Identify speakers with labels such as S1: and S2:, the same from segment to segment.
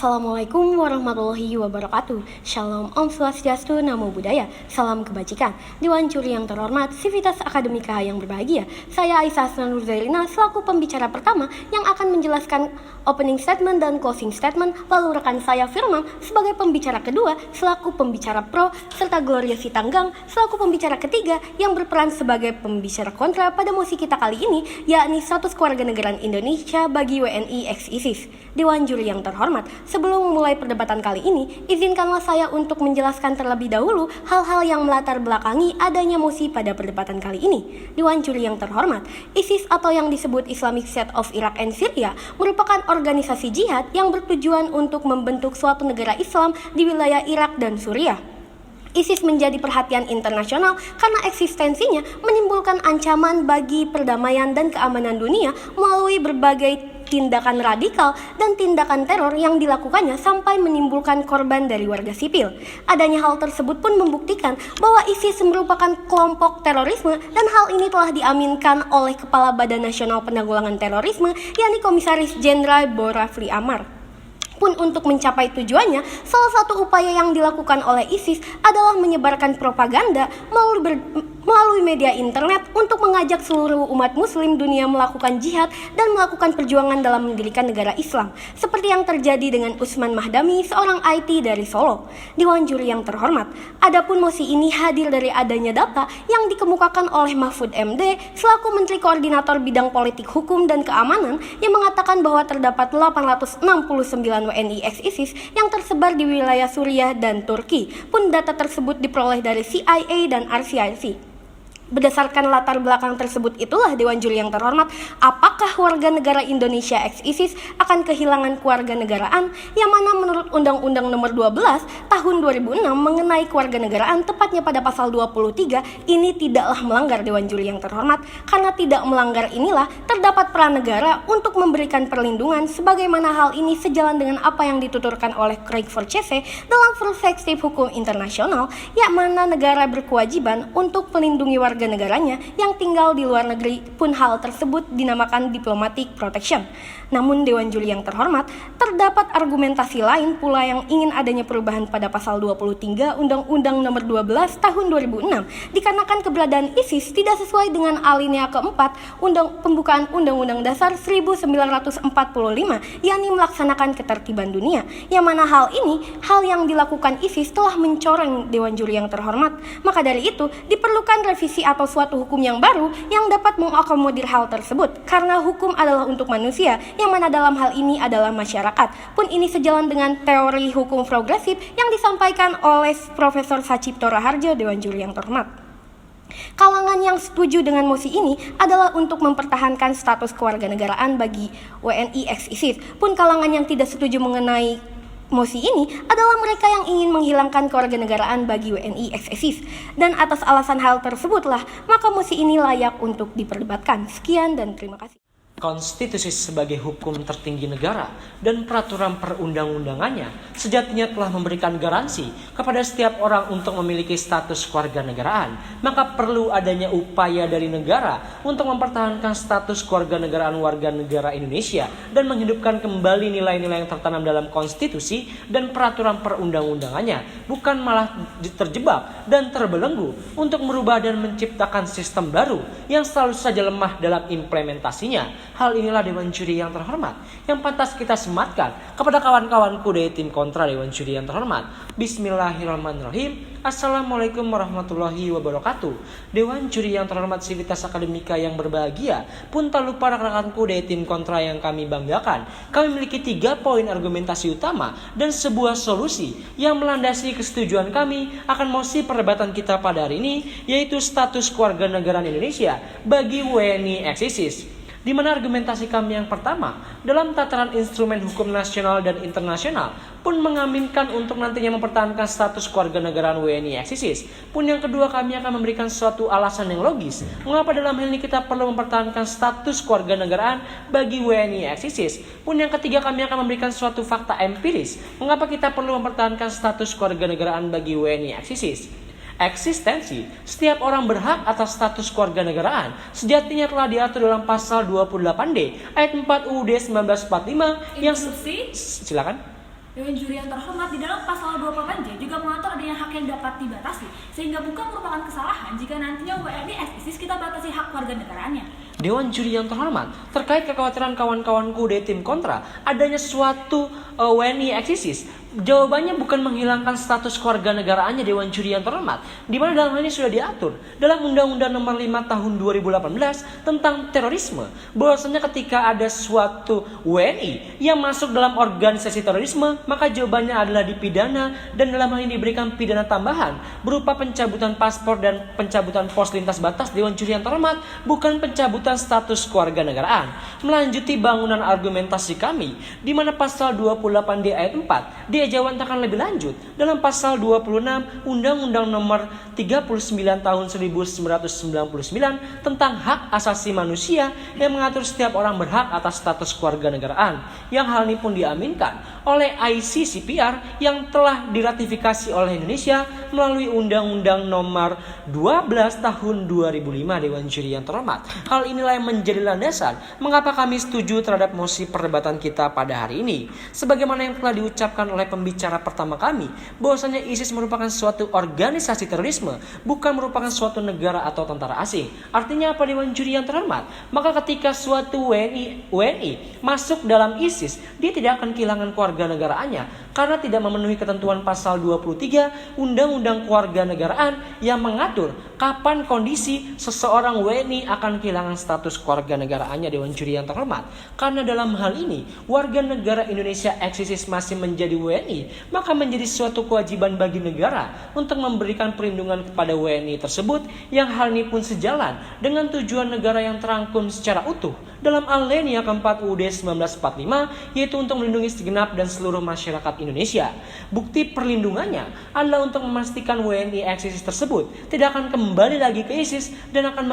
S1: Assalamualaikum warahmatullahi wabarakatuh. Shalom, Om Swastiastu, Namo Buddhaya. Salam kebajikan. Dewan Juri yang terhormat, Sivitas Akademika yang berbahagia. Saya Aisyah Asnanur Zailina selaku pembicara pertama yang akan menjelaskan opening statement dan closing statement. Lalu rekan saya Firman sebagai pembicara kedua selaku pembicara pro, serta Gloria Sitanggang selaku pembicara ketiga yang berperan sebagai pembicara kontra pada mosi kita kali ini, yakni status kewarganegaraan Indonesia bagi WNI ex-ISIS. Dewan Juri yang terhormat, sebelum memulai perdebatan kali ini, izinkanlah saya untuk menjelaskan terlebih dahulu hal-hal yang melatar belakangi adanya mosi pada perdebatan kali ini. Dewan Juri yang terhormat, ISIS atau yang disebut Islamic State of Iraq and Syria merupakan organisasi jihad yang bertujuan untuk membentuk suatu negara Islam di wilayah Irak dan Suriah. ISIS menjadi perhatian internasional karena eksistensinya menimbulkan ancaman bagi perdamaian dan keamanan dunia melalui berbagai tindakan radikal dan tindakan teror yang dilakukannya sampai menimbulkan korban dari warga sipil. Adanya hal tersebut pun membuktikan bahwa ISIS merupakan kelompok terorisme dan hal ini telah diaminkan oleh Kepala Badan Nasional Penanggulangan Terorisme, yakni Komisaris Jenderal Borafli Amar. Pun untuk mencapai tujuannya, salah satu upaya yang dilakukan oleh ISIS adalah menyebarkan propaganda melalui media internet untuk mengajak seluruh umat muslim dunia melakukan jihad dan melakukan perjuangan dalam mendirikan negara Islam, seperti yang terjadi dengan Usman Mahdami, seorang IT dari Solo. Dewan Juri yang terhormat, adapun mosi ini hadir dari adanya data yang dikemukakan oleh Mahfud MD selaku Menteri Koordinator Bidang Politik Hukum dan Keamanan yang mengatakan bahwa terdapat 869 WNI ex-ISIS yang tersebar di wilayah Suriah dan Turki. Pun data tersebut diperoleh dari CIA dan RCIC. Berdasarkan latar belakang tersebut itulah Dewan Juri yang terhormat, apakah warga negara Indonesia ex-ISIS akan kehilangan kewarganegaraan yang mana menurut Undang-Undang Nomor 12 Tahun 2006 mengenai kewarganegaraan, tepatnya pada pasal 23, ini tidaklah melanggar. Dewan Juri yang terhormat, karena tidak melanggar inilah terdapat peran negara untuk memberikan perlindungan, sebagaimana hal ini sejalan dengan apa yang dituturkan oleh Craig Forchese dalam perspektif hukum internasional, yang mana negara berkewajiban untuk melindungi warga negaranya yang tinggal di luar negeri, pun hal tersebut dinamakan diplomatic protection. Namun Dewan Juri yang terhormat, terdapat argumentasi lain pula yang ingin adanya perubahan pada pasal 23 Undang-Undang Nomor 12 Tahun 2006, dikarenakan keberadaan ISIS tidak sesuai dengan alinea keempat pembukaan Undang-Undang Dasar 1945, yakni melaksanakan ketertiban dunia, yang mana hal yang dilakukan ISIS telah mencoreng Dewan Juri yang terhormat. Maka dari itu diperlukan revisi atau suatu hukum yang baru yang dapat mengakomodir hal tersebut, karena hukum adalah untuk manusia, yang mana dalam hal ini adalah masyarakat. Pun ini sejalan dengan teori hukum progresif yang disampaikan oleh Profesor Sacipto Raharjo. Dewan Juri yang terhormat, kalangan yang setuju dengan mosi ini adalah untuk mempertahankan status kewarganegaraan bagi WNI ex-ISIS. Pun kalangan yang tidak setuju mengenai mosi ini adalah mereka yang ingin menghilangkan kewarganegaraan bagi WNI ex-ISIS. Dan atas alasan hal tersebutlah, maka mosi ini layak untuk diperdebatkan. Sekian dan terima kasih.
S2: Konstitusi sebagai hukum tertinggi negara dan peraturan perundang-undangannya sejatinya telah memberikan garansi kepada setiap orang untuk memiliki status kewarganegaraan. Maka perlu adanya upaya dari negara untuk mempertahankan status kewarganegaraan warga negara Indonesia dan menghidupkan kembali nilai-nilai yang tertanam dalam konstitusi dan peraturan perundang-undangannya, bukan malah terjebak dan terbelenggu untuk merubah dan menciptakan sistem baru yang selalu saja lemah dalam implementasinya. Hal inilah Dewan Juri yang terhormat yang pantas kita sematkan kepada kawan-kawanku dari tim kontra Dewan Juri yang terhormat. Bismillahirrahmanirrahim. Assalamualaikum warahmatullahi wabarakatuh. Dewan Juri yang terhormat, Sivitas Akademika yang berbahagia, pun tak lupa rekan-rekanku dari tim kontra yang kami banggakan. Kami memiliki 3 poin argumentasi utama dan sebuah solusi yang melandasi kesetujuan kami akan mosi perdebatan kita pada hari ini, yaitu status kewarganegaraan Indonesia bagi WNI ex-ISIS. Di mana argumentasi kami yang pertama dalam tataran instrumen hukum nasional dan internasional pun mengaminkan untuk nantinya mempertahankan status kewarganegaraan WNI ex-ISIS. Pun yang kedua, kami akan memberikan suatu alasan yang logis mengapa dalam hal ini kita perlu mempertahankan status kewarganegaraan bagi WNI ex-ISIS. Pun yang ketiga, kami akan memberikan suatu fakta empiris mengapa kita perlu mempertahankan status kewarganegaraan bagi WNI ex-ISIS. Eksistensi setiap orang berhak atas status kewarganegaraan sejatinya telah diatur dalam pasal 28D ayat 4 UUD 1945 yang silakan.
S3: Dewan Juri yang terhormat, di dalam pasal 28J juga mengatur adanya hak yang dapat dibatasi, sehingga bukan merupakan kesalahan jika nantinya WNI ex-ISIS kita batasi hak warga negaraannya.
S2: Dewan Juri yang terhormat, terkait kekhawatiran kawan-kawanku dari tim kontra adanya suatu WNI ex-ISIS, jawabannya bukan menghilangkan status kewarganegaraannya Dewan Juri yang terhormat, di mana dalam hal ini sudah diatur dalam Undang-Undang Nomor 5 Tahun 2018 tentang terorisme, bahwasanya ketika ada suatu WNI yang masuk dalam organisasi terorisme, maka jawabannya adalah dipidana, dan dalam hal ini diberikan pidana tambahan berupa pencabutan paspor dan pencabutan pos lintas batas Dewan Juri yang terhormat, bukan pencabutan status kewarganegaraan. Melanjuti bangunan argumentasi kami, di mana pasal 28D ayat 4 diajawantakan lebih lanjut dalam pasal 26 Undang-Undang Nomor 39 Tahun 1999 tentang hak asasi manusia, yang mengatur setiap orang berhak atas status kewarganegaraan, yang hal ini pun diaminkan oleh ICCPR yang telah diratifikasi oleh Indonesia melalui Undang-Undang Nomor 12 Tahun 2005 Dewan Juri yang terhormat. Hal inilah yang menjadi landasan mengapa kami setuju terhadap mosi perdebatan kita pada hari ini. Sebagaimana yang telah diucapkan oleh pembicara pertama kami, bahwasanya ISIS merupakan suatu organisasi terorisme, bukan merupakan suatu negara atau tentara asing. Artinya apa Dewan Juri yang terhormat? Maka ketika suatu WNI masuk dalam ISIS, dia tidak akan kehilangan kewarganegaraannya karena tidak memenuhi ketentuan pasal 23 Undang-Undang Kewarganegaraan yang mengatur kapan kondisi seseorang WNI akan kehilangan status kewarganegaraannya Dewan Juri yang terhormat. Karena dalam hal ini warga negara Indonesia ex-ISIS masih menjadi WNI, maka menjadi suatu kewajiban bagi negara untuk memberikan perlindungan kepada WNI tersebut, yang hal ini pun sejalan dengan tujuan negara yang terangkum secara utuh dalam Alinea keempat UUD 1945, yaitu untuk melindungi segenap dan seluruh masyarakat Indonesia. Bukti perlindungannya adalah untuk memastikan WNI ex-ISIS tersebut tidak akan kembali lagi ke ISIS dan akan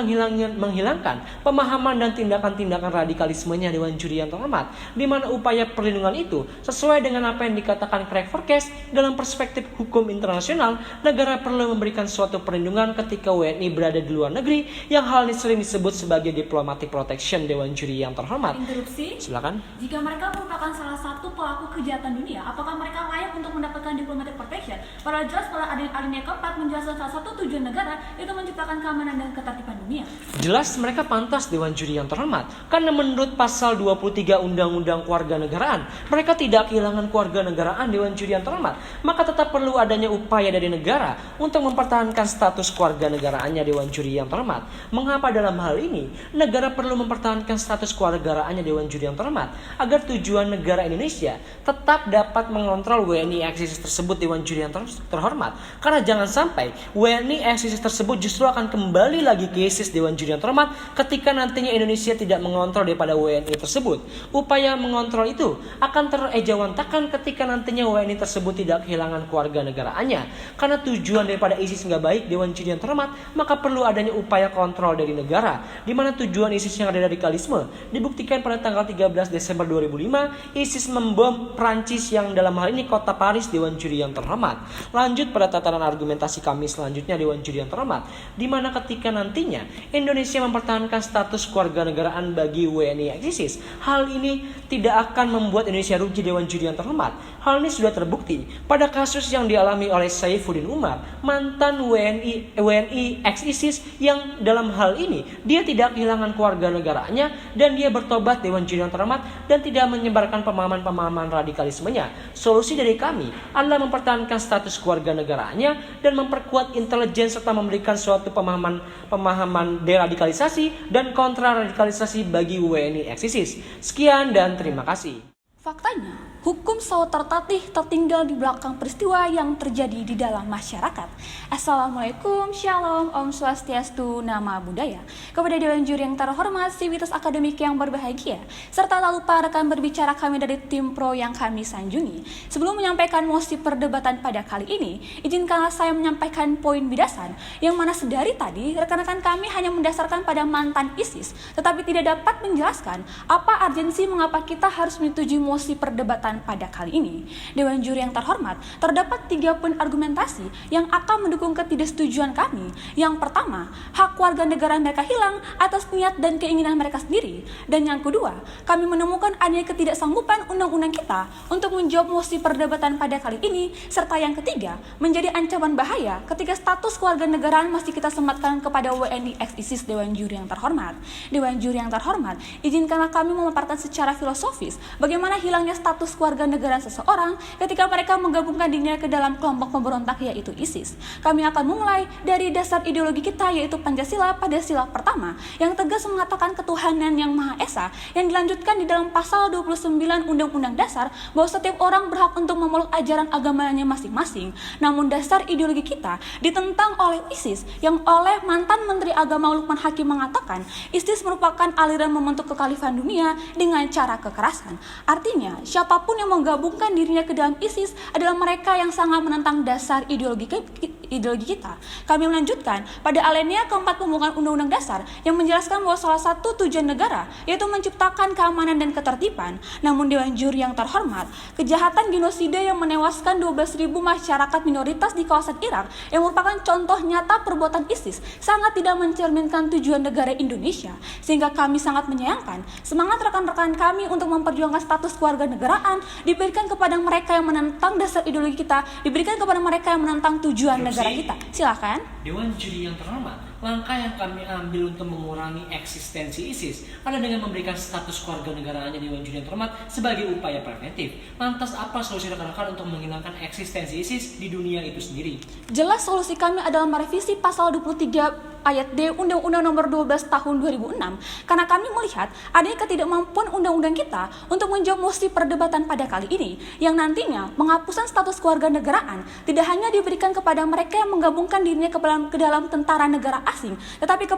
S2: menghilangkan pemahaman dan tindakan-tindakan radikalismenya Dewan Juri yang terhormat, di mana upaya perlindungan itu sesuai dengan apa yang dikatakan Craig Forecast dalam perspektif hukum internasional. Negara perlu memberikan suatu perlindungan ketika WNI berada di luar negeri, yang hal ini sering disebut sebagai diplomatic protection Dewan Juri yang terhormat.
S3: Interupsi.
S2: Silakan.
S3: Jika mereka merupakan salah satu pelaku kejahatan dunia, apakah mereka layak untuk mendapatkan diplomatic protection? Padahal jelas pada alinea keempat menjelaskan salah satu tujuan negara itu menciptakan keamanan dan ketertiban dunia.
S2: Jelas mereka pantas Dewan Juri yang terhormat, karena menurut pasal 23 Undang-Undang Kewarganegaraan, mereka tidak kehilangan kewarganegaraan Dewan Juri yang terhormat. Maka tetap perlu adanya upaya dari negara untuk mempertahankan status kewarganegaraannya Dewan Juri yang terhormat. Mengapa dalam hal ini negara perlu mempertahankan status kewarganegaraannya Dewan Juri yang terhormat? Agar tujuan negara Indonesia tetap dapat mengontrol WNI ex-ISIS tersebut Dewan Juri yang terhormat. Karena jangan sampai WNI ex-ISIS tersebut justru akan kembali lagi ke ISIS Dewan Juri yang terhormat ketika nantinya Indonesia tidak mengontrol daripada WNI tersebut. Upaya mengontrol itu akan terejawantakan ketika nantinya WNI tersebut tidak kehilangan kewarganegaraannya. Karena tujuan daripada ISIS nggak baik Dewan Juri yang terhormat, maka perlu adanya upaya kontrol dari negara, di mana tujuan ISIS yang ada radikalisme dibuktikan pada tanggal 13 Desember 2005 ISIS membom Prancis, yang dalam hal ini kota Paris Dewan Juri yang terhormat. Lanjut pada tatanan argumentasi kami selanjutnya Dewan Juri yang terhormat, di mana ketika nantinya Indonesia mempertahankan status kewarganegaraan bagi WNI ex-ISIS, hal ini tidak akan membuat Indonesia rugi Dewan Juri yang terhormat. Hal ini sudah terbukti pada kasus yang dialami oleh Saifuddin Umar, mantan WNI ex-ISIS, yang dalam hal ini dia tidak kehilangan kewarganegaraannya dan dia bertobat Dewan Juri yang terhormat dan tidak menyebarkan pemahaman-pemahaman radikalismenya. Solusi dari kami adalah mempertahankan status kewarganegaraannya dan memperkuat intelijen serta memberikan suatu pemahaman deradikalisasi dan kontraradikalisasi bagi WNI ex-ISIS. Sekian dan terima kasih.
S3: Faktanya, hukum selalu tertinggal di belakang peristiwa yang terjadi di dalam masyarakat. Assalamualaikum, Shalom, Om Swastiastu, Nama Budaya. Kepada Dewan Juri yang terhormat, sivitas akademik yang berbahagia, serta tak lupa rekan berbicara kami dari tim pro yang kami sanjungi. Sebelum menyampaikan mosi perdebatan pada kali ini, izinkanlah saya menyampaikan poin bidasan, yang mana sedari tadi rekan-rekan kami hanya mendasarkan pada mantan ISIS, tetapi tidak dapat menjelaskan apa urgensi mengapa kita harus menyetujui mosi perdebatan pada kali ini. Dewan Juri yang terhormat, terdapat 3 poin argumentasi yang akan mendukung ketidaksetujuan kami. Yang pertama, hak warga negara mereka hilang hilang atas niat dan keinginan mereka sendiri. Dan yang kedua, kami menemukan adanya ketidaksanggupan undang-undang kita untuk menjawab mosi perdebatan pada kali ini. Serta yang ketiga, menjadi ancaman bahaya ketika status kewarganegaraan masih kita sematkan kepada WNI ex-ISIS. Dewan Juri yang terhormat. Dewan Juri yang terhormat, izinkanlah kami memaparkan secara filosofis bagaimana hilangnya status kewarganegaraan seseorang ketika mereka menggabungkan dirinya ke dalam kelompok pemberontak yaitu ISIS. Kami akan memulai dari dasar ideologi kita yaitu Pancasila pada sila pertama yang tegas mengatakan ketuhanan yang Maha Esa, yang dilanjutkan di dalam pasal 29 Undang-Undang Dasar bahwa setiap orang berhak untuk memeluk ajaran agamanya masing-masing. Namun dasar ideologi kita ditentang oleh ISIS yang oleh mantan Menteri Agama Lukman Hakim mengatakan ISIS merupakan aliran membentuk kekhalifahan dunia dengan cara kekerasan. Artinya, siapapun yang menggabungkan dirinya ke dalam ISIS adalah mereka yang sangat menentang dasar ideologi kita. Kami melanjutkan pada alinea keempat pembukaan Undang-Undang Dasar yang menjelaskan bahwa salah satu tujuan negara yaitu menciptakan keamanan dan ketertiban. Namun Dewan Juri yang terhormat, kejahatan genosida yang menewaskan 12.000 masyarakat minoritas di kawasan Irak yang merupakan contoh nyata perbuatan ISIS sangat tidak mencerminkan tujuan negara Indonesia, sehingga kami sangat menyayangkan semangat rekan-rekan kami untuk memperjuangkan status kewarganegaraan diberikan kepada mereka yang menentang dasar ideologi kita, diberikan kepada mereka yang menentang tujuan negara kita. Silakan.
S2: Dewan Juri yang terhormat, langkah yang kami ambil untuk mengurangi eksistensi ISIS adalah dengan memberikan status kewarganegaraannya Dewan Juri yang terhormat sebagai upaya preventif. Lantas apa solusi rekan-rekan untuk menghilangkan eksistensi ISIS di dunia itu sendiri?
S3: Jelas solusi kami adalah merevisi pasal 23 ayat D Undang-Undang Nomor 12 Tahun 2006 karena kami melihat adanya ketidakmampuan undang-undang kita untuk menjawab mosi perdebatan pada kali ini yang nantinya penghapusan status kewarganegaraan tidak hanya diberikan kepada mereka yang menggabungkan dirinya ke dalam tentara negara asing, tetapi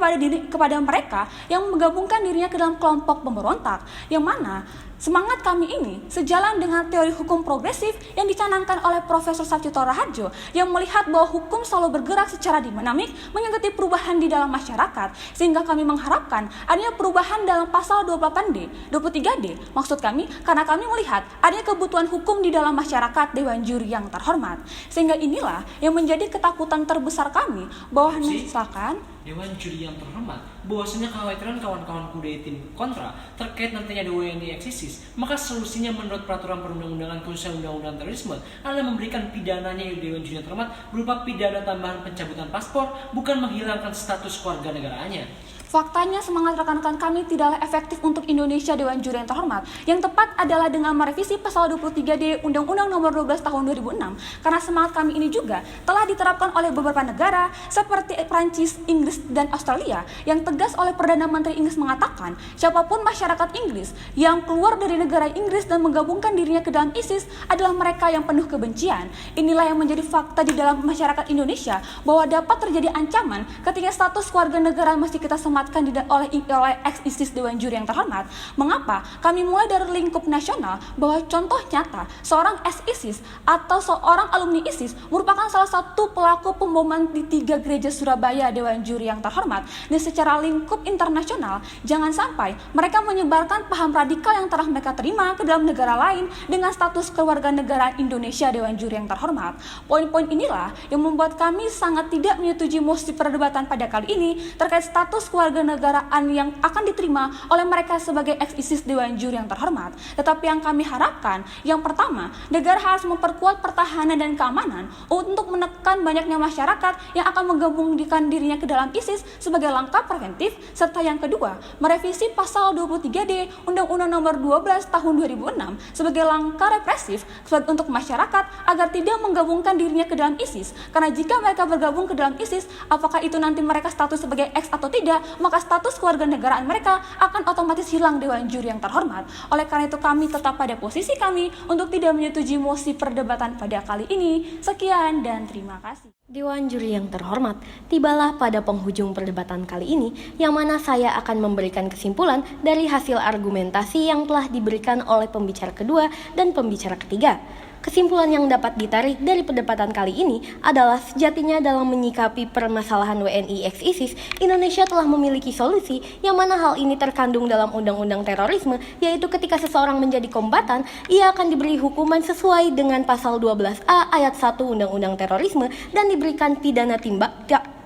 S3: kepada mereka yang menggabungkan dirinya ke dalam kelompok pemberontak, yang mana semangat kami ini sejalan dengan teori hukum progresif yang dicanangkan oleh Profesor Satyito Raharjo yang melihat bahwa hukum selalu bergerak secara dinamik mengikuti perubahan di dalam masyarakat, sehingga kami mengharapkan adanya perubahan dalam pasal 28D, 23D. Maksud kami karena kami melihat adanya kebutuhan hukum di dalam masyarakat. Dewan Juri yang terhormat, sehingga inilah yang menjadi ketakutan terbesar kami bahwa misalkan
S2: Dewan Juri yang terhormat, bahwasanya kekhawatiran kawan-kawanku dari tim kontra terkait nantinya WNI ex-ISIS, maka solusinya menurut peraturan perundang-undangan khususnya undang-undang terorisme adalah memberikan pidananya Dewan Juri yang terhormat berupa pidana tambahan pencabutan paspor, bukan menghilangkan status kewarganegaraannya.
S3: Faktanya semangat rekan-rekan kami tidaklah efektif untuk Indonesia. Dewan Juri yang terhormat, yang tepat adalah dengan merevisi pasal 23D Undang-Undang Nomor 12 Tahun 2006 karena semangat kami ini juga telah diterapkan oleh beberapa negara seperti Prancis, Inggris, dan Australia yang tegas oleh Perdana Menteri Inggris mengatakan siapapun masyarakat Inggris yang keluar dari negara Inggris dan menggabungkan dirinya ke dalam ISIS adalah mereka yang penuh kebencian. Inilah yang menjadi fakta di dalam masyarakat Indonesia bahwa dapat terjadi ancaman ketika status kewarganegaraan masih kita sematkan oleh ex-ISIS. Dewan Juri yang terhormat, mengapa kami mulai dari lingkup nasional bahwa contoh nyata seorang ex-ISIS atau seorang alumni ISIS merupakan salah satu pelaku pemboman di 3 gereja Surabaya. Dewan Juri yang terhormat, dan secara lingkup internasional jangan sampai mereka menyebarkan paham radikal yang telah mereka terima ke dalam negara lain dengan status kewarganegaraan Indonesia. Dewan Juri yang terhormat, poin-poin inilah yang membuat kami sangat tidak menyetujui mosi perdebatan pada kali ini terkait status kewarganegaraan yang akan diterima oleh mereka sebagai ex-ISIS. Dewan Juri yang terhormat, tetapi yang kami harapkan, yang pertama, negara harus memperkuat pertahanan dan keamanan untuk menekan banyaknya masyarakat yang akan menggabungkan dirinya ke dalam ISIS sebagai langkah preventif, serta yang kedua, merevisi pasal 23D Undang-Undang Nomor 12 Tahun 2006 sebagai langkah represif untuk masyarakat agar tidak menggabungkan dirinya ke dalam ISIS. Karena jika mereka bergabung ke dalam ISIS, apakah itu nanti mereka status sebagai ex atau tidak, maka status kewarganegaraan mereka akan otomatis hilang. Dewan Juri yang terhormat, oleh karena itu kami tetap pada posisi kami untuk tidak menyetujui mosi perdebatan pada kali ini. Sekian dan terima kasih.
S1: Dewan Juri yang terhormat, tibalah pada penghujung perdebatan kali ini, yang mana saya akan memberikan kesimpulan dari hasil argumentasi yang telah diberikan oleh pembicara kedua dan pembicara ketiga. Kesimpulan yang dapat ditarik dari perdebatan kali ini adalah sejatinya dalam menyikapi permasalahan WNI ex-ISIS, Indonesia telah memiliki solusi yang mana hal ini terkandung dalam Undang-Undang Terorisme, yaitu ketika seseorang menjadi kombatan, ia akan diberi hukuman sesuai dengan pasal 12A ayat 1 Undang-Undang Terorisme dan diberikan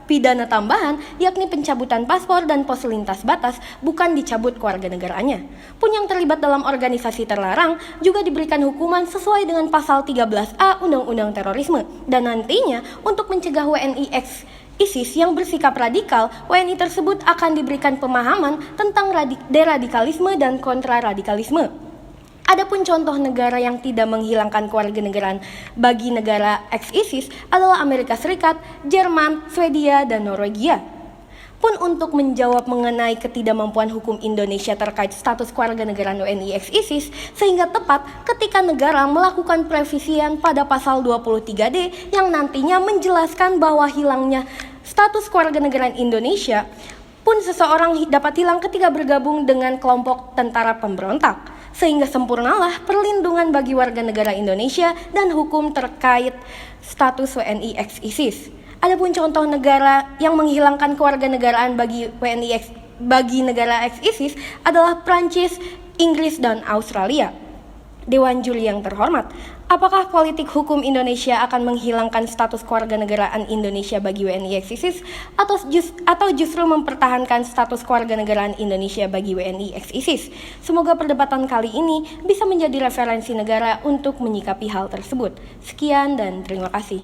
S1: pidana tambahan, yakni pencabutan paspor dan pos lintas batas, bukan dicabut kewarganegaraannya. Pun yang terlibat dalam organisasi terlarang juga diberikan hukuman sesuai dengan pasal 13A Undang-Undang Terorisme. Dan nantinya untuk mencegah WNI ISIS yang bersikap radikal, WNI tersebut akan diberikan pemahaman tentang deradikalisme dan kontraradikalisme. Adapun contoh negara yang tidak menghilangkan kewarganegaraan bagi negara ex-ISIS adalah Amerika Serikat, Jerman, Swedia, dan Norwegia. Pun untuk menjawab mengenai ketidakmampuan hukum Indonesia terkait status kewarganegaraan WNI ex-ISIS, sehingga tepat ketika negara melakukan perevisian pada pasal 23D yang nantinya menjelaskan bahwa hilangnya status kewarganegaraan Indonesia pun seseorang dapat hilang ketika bergabung dengan kelompok tentara pemberontak. Sehingga sempurnalah perlindungan bagi warga negara Indonesia dan hukum terkait status WNI ex-ISIS. Adapun contoh negara yang menghilangkan kewarganegaraan bagi bagi negara ex-ISIS adalah Prancis, Inggris, dan Australia. Dewan Juri yang terhormat, apakah politik hukum Indonesia akan menghilangkan status kewarganegaraan Indonesia bagi WNI ex-ISIS atau justru mempertahankan status kewarganegaraan Indonesia bagi WNI ex-ISIS? Semoga perdebatan kali ini bisa menjadi referensi negara untuk menyikapi hal tersebut. Sekian dan terima kasih.